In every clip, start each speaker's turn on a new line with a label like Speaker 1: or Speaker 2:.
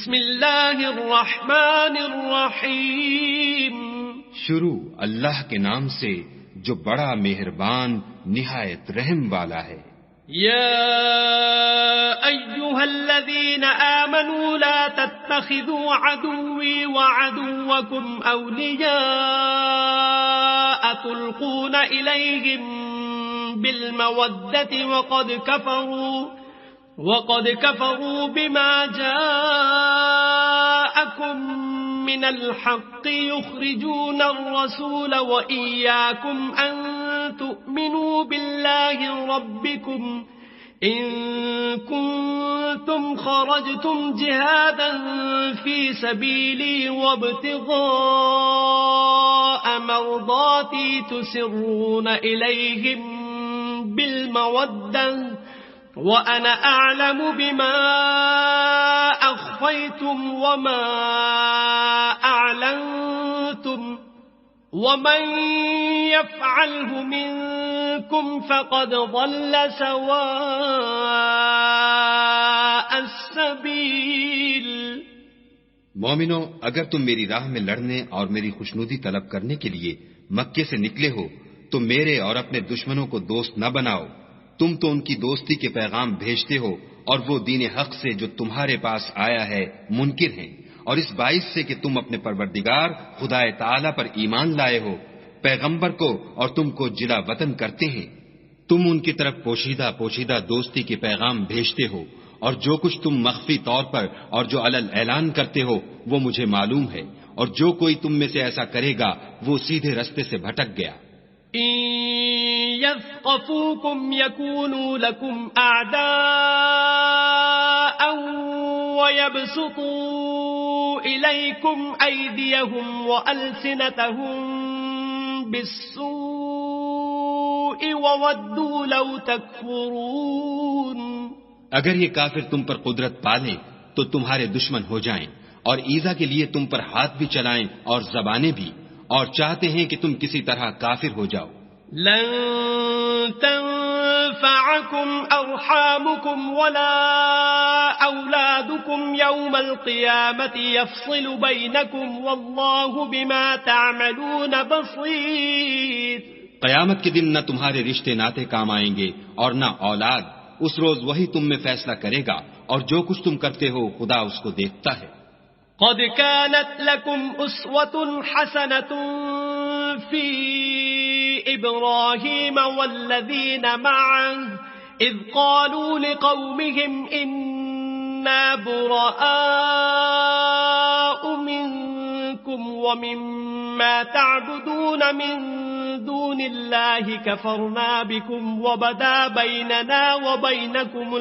Speaker 1: بسم اللہ الرحمن الرحیم.
Speaker 2: شروع اللہ کے نام سے جو بڑا مہربان نہایت رحم والا ہے.
Speaker 1: یا ایھا الذین آمنوا لا تتخذوا عدوی وعدوکم اولیاء تلقون الیہم بالمودة وقد كفروا بما جاءكم من الحق يخرجون الرسول وإياكم أن تؤمنوا بالله ربكم إن كنتم خرجتم جهادا في سبيلي وابتغاء مرضاتي تسرون إليهم بالمودة وَأَنَا أَعْلَمُ بِمَا أَخْفَيْتُمْ وَمَا أَعْلَنْتُمْ وَمَنْ يَفْعَلْهُ مِنْكُمْ فَقَدْ ضَلَّ سَوَاءَ السَّبِيلِ.
Speaker 2: مومنو، اگر تم میری راہ میں لڑنے اور میری خوشنودی طلب کرنے کے لیے مکے سے نکلے ہو تو میرے اور اپنے دشمنوں کو دوست نہ بناؤ. تم تو ان کی دوستی کے پیغام بھیجتے ہو اور وہ دین حق سے جو تمہارے پاس آیا ہے منکر ہیں، اور اس باعث سے کہ تم اپنے پروردگار خدا تعالی پر ایمان لائے ہو، پیغمبر کو اور تم کو جلا وطن کرتے ہیں. تم ان کی طرف پوشیدہ دوستی کے پیغام بھیجتے ہو، اور جو کچھ تم مخفی طور پر اور جو علل اعلان کرتے ہو وہ مجھے معلوم ہے، اور جو کوئی تم میں سے ایسا کرے گا وہ سیدھے رستے سے بھٹک گیا.
Speaker 1: يثقفوكم يكونوا لكم أعداء ويبسطوا إليكم أيديهم وألسنتهم بالسوء وودوا لو تكفرون.
Speaker 2: اگر یہ کافر تم پر قدرت پالیں تو تمہارے دشمن ہو جائیں اور ایذا کے لیے تم پر ہاتھ بھی چلائیں اور زبانیں بھی، اور چاہتے ہیں کہ تم کسی طرح کافر ہو جاؤ.
Speaker 1: لن تنفعكم أرحامكم ولا أولادكم يوم القيامة يفصل بينكم والله بما تعملون بصير.
Speaker 2: قیامت کے دن نہ تمہارے رشتے ناتے کام آئیں گے اور نہ اولاد. اس روز وہی تم میں فیصلہ کرے گا، اور جو کچھ تم کرتے ہو خدا اس کو دیکھتا ہے.
Speaker 1: قد كانت لكم أسوة حسنة في إبراهيم والذين معه إذ قالوا لقومهم إنا براء منكم ومما تعبدون من دون الله كفرنا بكم وبدا بيننا وبينكم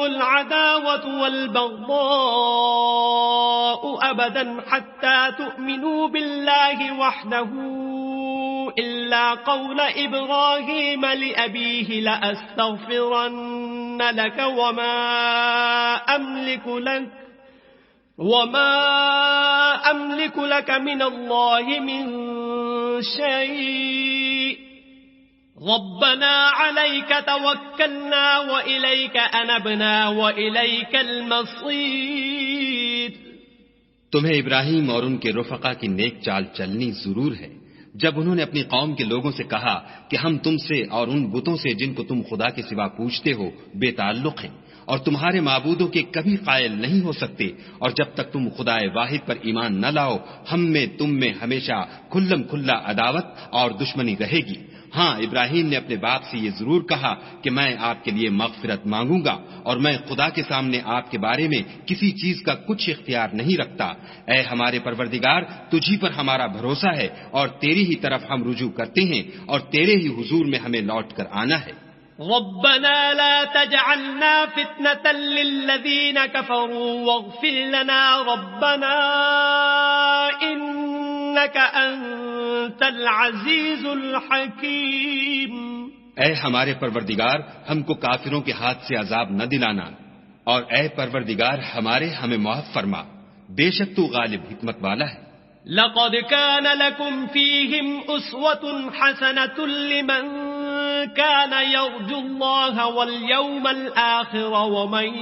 Speaker 1: العداوة والبغضاء أبدا حتى تؤمنوا بالله وحده إلا قول إبراهيم لأبيه لأستغفرن لك وما أملك لك من الله من شيء ربنا عليك توكلنا وإليك أنبنا وإليك المصير.
Speaker 2: تمہیں ابراہیم اور ان کے رفقا کی نیک چال چلنی ضرور ہے. جب انہوں نے اپنی قوم کے لوگوں سے کہا کہ ہم تم سے اور ان بتوں سے جن کو تم خدا کے سوا پوجتے ہو بے تعلق ہیں اور تمہارے معبودوں کے کبھی قائل نہیں ہو سکتے، اور جب تک تم خدا واحد پر ایمان نہ لاؤ ہم میں تم میں ہمیشہ کھلم کھلا عداوت اور دشمنی رہے گی. ہاں، ابراہیم نے اپنے باپ سے یہ ضرور کہا کہ میں آپ کے لیے مغفرت مانگوں گا، اور میں خدا کے سامنے آپ کے بارے میں کسی چیز کا کچھ اختیار نہیں رکھتا. اے ہمارے پروردگار، تجھی پر ہمارا بھروسہ ہے اور تیری ہی طرف ہم رجوع کرتے ہیں، اور تیرے ہی حضور میں ہمیں لوٹ کر آنا ہے.
Speaker 1: ربنا لا تجعلنا فتنة للذين كفروا واغفر لنا ربنا إنك أنت العزيز الحكيم.
Speaker 2: اے ہمارے پروردگار، ہم کو کافروں کے ہاتھ سے عذاب نہ دلانا، اور اے پروردگار ہمارے ہمیں معاف فرما، بے شک تو غالب حکمت والا ہے.
Speaker 1: لقد كان لكم فيهم أسوة حسنة لمن كان يرجو الله واليوم الآخر ومن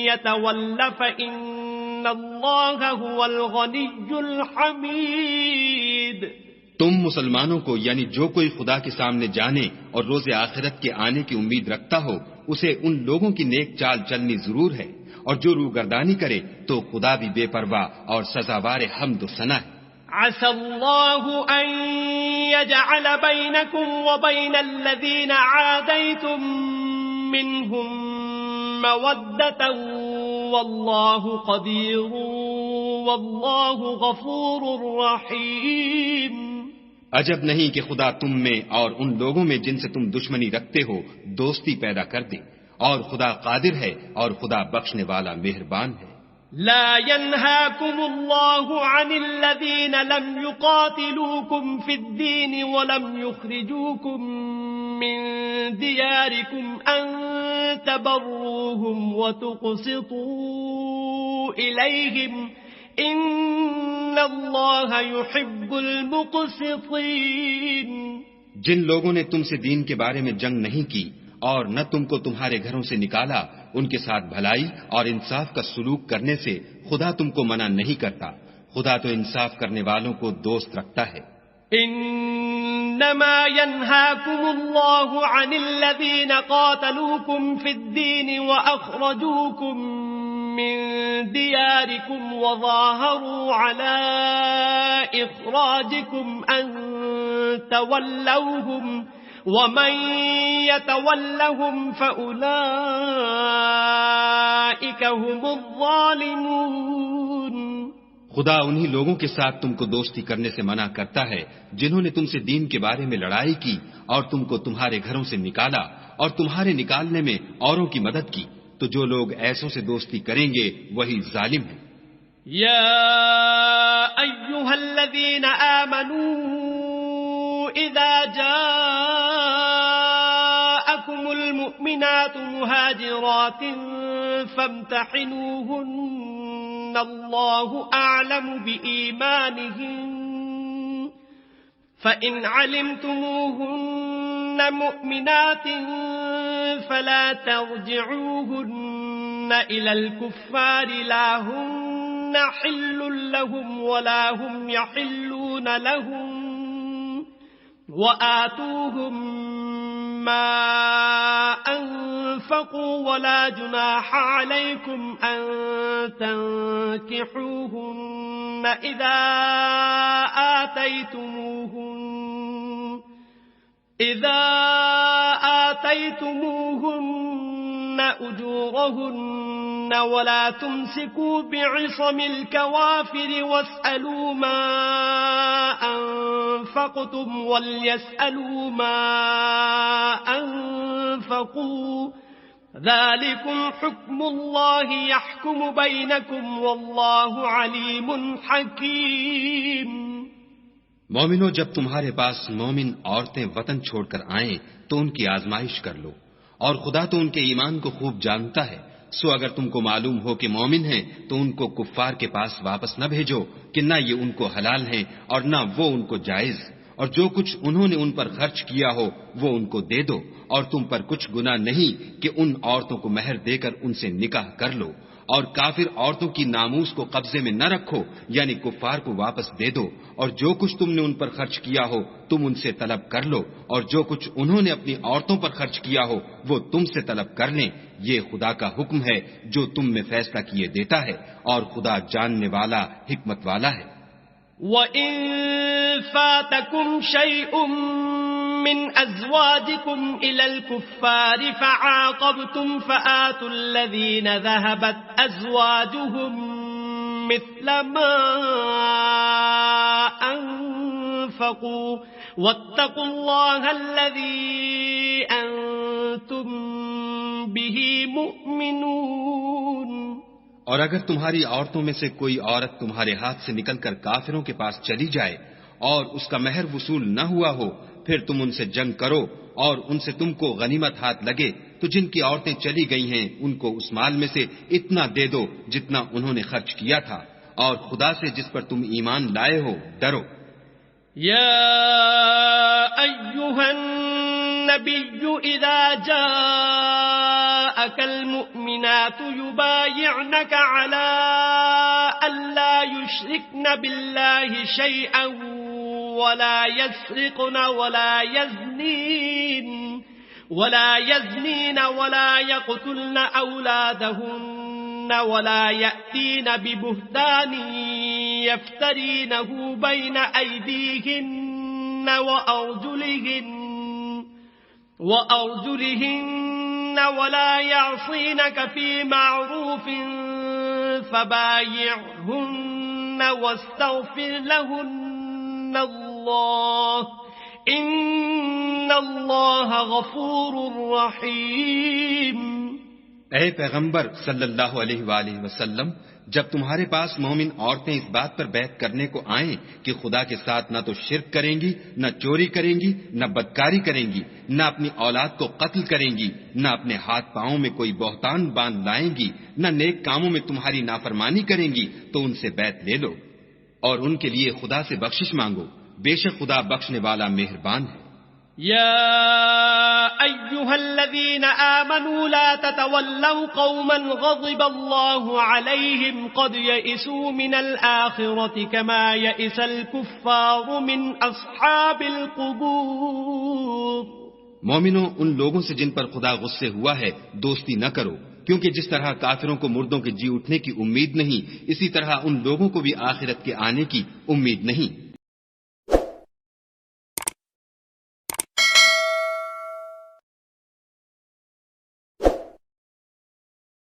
Speaker 1: يتول فإن الله هو الغني الحميد.
Speaker 2: تم مسلمانوں کو یعنی جو کوئی خدا کے سامنے جانے اور روز آخرت کے آنے کی امید رکھتا ہو اسے ان لوگوں کی نیک چال چلنی ضرور ہے، اور جو روگردانی کرے تو خدا بھی بے پرواہ اور سزاوار حمد و ثنا ہے.
Speaker 1: عسى الله أن يجعل بينكم وبين الذين عاديتم منهم مودة والله قدير والله غفور رحيم.
Speaker 2: عجب نہیں کہ خدا تم میں اور ان لوگوں میں جن سے تم دشمنی رکھتے ہو دوستی پیدا کر دے، اور خدا قادر ہے اور خدا بخشنے والا مہربان ہے.
Speaker 1: لا ينهاكم الله عن الذين لم يقاتلوكم في الدين ولم يخرجوكم من دياركم أن تبروهم وتقسطوا إليهم إن الله يحب المقسطين.
Speaker 2: جن لوگوں نے تم سے دین کے بارے میں جنگ نہیں کی اور نہ تم کو تمہارے گھروں سے نکالا، ان کے ساتھ بھلائی اور انصاف کا سلوک کرنے سے خدا تم کو منع نہیں کرتا. خدا تو انصاف کرنے والوں کو دوست رکھتا ہے.
Speaker 1: انما ينهاكم الله عن الذين قاتلوكم في الدين واخرجوكم من دياركم وظاهروا على اخراجكم ان تولوهم ومن يتولهم فأولئك هم الظالمون.
Speaker 2: خدا انہی لوگوں کے ساتھ تم کو دوستی کرنے سے منع کرتا ہے جنہوں نے تم سے دین کے بارے میں لڑائی کی اور تم کو تمہارے گھروں سے نکالا اور تمہارے نکالنے میں اوروں کی مدد کی، تو جو لوگ ایسوں سے دوستی کریں گے وہی ظالم ہیں.
Speaker 1: یا ایھا الذین آمنوا اذا جاءکم المؤمنات مهاجرات فامتحنوهن الله اعلم بإيمانهن فإن علمتموهن مؤمنات فلا ترجعوهن إلى الكفار لا هن حل لهم ولا هم يحلون لهم وآتوهم ما أنفقوا ولا جناح عليكم أن تنكحوهن إذا آتيتموهن أجورهن ولا تمسكوا بعصم الكوافر واسألوا ما أنفقتم وليسألوا ما أنفقوا ذلكم حكم الله يحكم بينكم والله عليم حكيم.
Speaker 2: مومنو، جب تمہارے پاس مومن عورتیں وطن چھوڑ کر آئیں تو ان کی آزمائش کر لو، اور خدا تو ان کے ایمان کو خوب جانتا ہے. سو اگر تم کو معلوم ہو کہ مومن ہیں تو ان کو کفار کے پاس واپس نہ بھیجو کہ نہ یہ ان کو حلال ہیں اور نہ وہ ان کو جائز، اور جو کچھ انہوں نے ان پر خرچ کیا ہو وہ ان کو دے دو، اور تم پر کچھ گناہ نہیں کہ ان عورتوں کو مہر دے کر ان سے نکاح کر لو، اور کافر عورتوں کی ناموس کو قبضے میں نہ رکھو یعنی کفار کو واپس دے دو، اور جو کچھ تم نے ان پر خرچ کیا ہو تم ان سے طلب کر لو، اور جو کچھ انہوں نے اپنی عورتوں پر خرچ کیا ہو وہ تم سے طلب کر لیں. یہ خدا کا حکم ہے جو تم میں فیصلہ کیے دیتا ہے، اور خدا جاننے والا حکمت والا ہے.
Speaker 1: وَإِن فَاتَكُمْ شَيْءٌ مِّنْ أَزْوَاجِكُمْ إِلَى الْكُفَّارِ فَعَاقَبْتُمْ فَآتُوا الَّذِينَ ذَهَبَتْ أَزْوَاجُهُمْ مِثْلَ مَا أَنفَقُوا وَاتَّقُوا اللَّهَ الَّذِي أَنتُم بِهِ مُؤْمِنُونَ.
Speaker 2: اور اگر تمہاری عورتوں میں سے کوئی عورت تمہارے ہاتھ سے نکل کر کافروں کے پاس چلی جائے اور اس کا مہر وصول نہ ہوا ہو، پھر تم ان سے جنگ کرو اور ان سے تم کو غنیمت ہاتھ لگے تو جن کی عورتیں چلی گئی ہیں ان کو اس مال میں سے اتنا دے دو جتنا انہوں نے خرچ کیا تھا، اور خدا سے جس پر تم ایمان لائے ہو ڈرو.
Speaker 1: یا ایھا النبي إذا جاءك المؤمنات يبايعنك على ألا يشركن بالله شيئا ولا يسرقن ولا يزنين ولا يقتلن أولادهن ولا يأتين ببهتان يفترينه بين أيديهن وأرجلهن ولا يعصينك في معروف فبايعهن واستغفر لهن الله ان اللہ غفور رحیم۔
Speaker 2: اے پیغمبر صلی اللہ علیہ وآلہ وسلم، جب تمہارے پاس مومن عورتیں اس بات پر بیعت کرنے کو آئیں کہ خدا کے ساتھ نہ تو شرک کریں گی، نہ چوری کریں گی، نہ بدکاری کریں گی، نہ اپنی اولاد کو قتل کریں گی، نہ اپنے ہاتھ پاؤں میں کوئی بہتان باندھ لائیں گی، نہ نیک کاموں میں تمہاری نافرمانی کریں گی، تو ان سے بیعت لے لو اور ان کے لیے خدا سے بخشش مانگو، بے شک خدا بخشنے والا مہربان ہے۔
Speaker 1: يا أيها الذين آمنوا لا تتولوا قوما غضب الله عليهم قد يئسوا من الآخرة كما يئس الكفار من أصحاب القبور۔
Speaker 2: مومنوں، ان لوگوں سے جن پر خدا غصے ہوا ہے دوستی نہ کرو، کیونکہ جس طرح کافروں کو مردوں کے جی اٹھنے کی امید نہیں، اسی طرح ان لوگوں کو بھی آخرت کے آنے کی امید نہیں۔